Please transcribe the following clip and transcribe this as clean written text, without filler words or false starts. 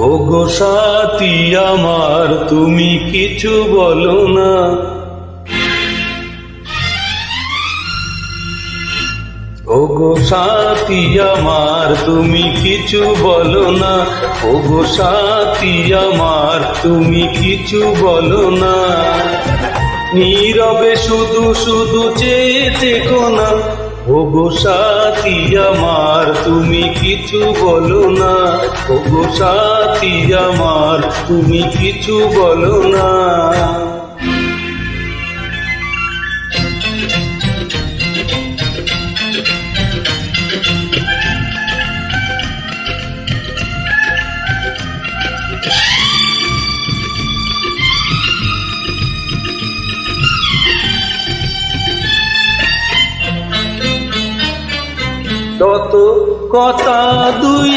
ওগো সাথী আমার তুমি কিছু বলো না, ওগো সাথী আমার তুমি কিছু বলো না, ওগো সাথী আমার তুমি কিছু বলো না। নীরবে শুধু শুধু চেয়ে থেকো না, ওগো সাথী আমার তুমি কিছু বলো না, ওগো সাথী আমার তুমি কিছু বলো না। তত কথা দুই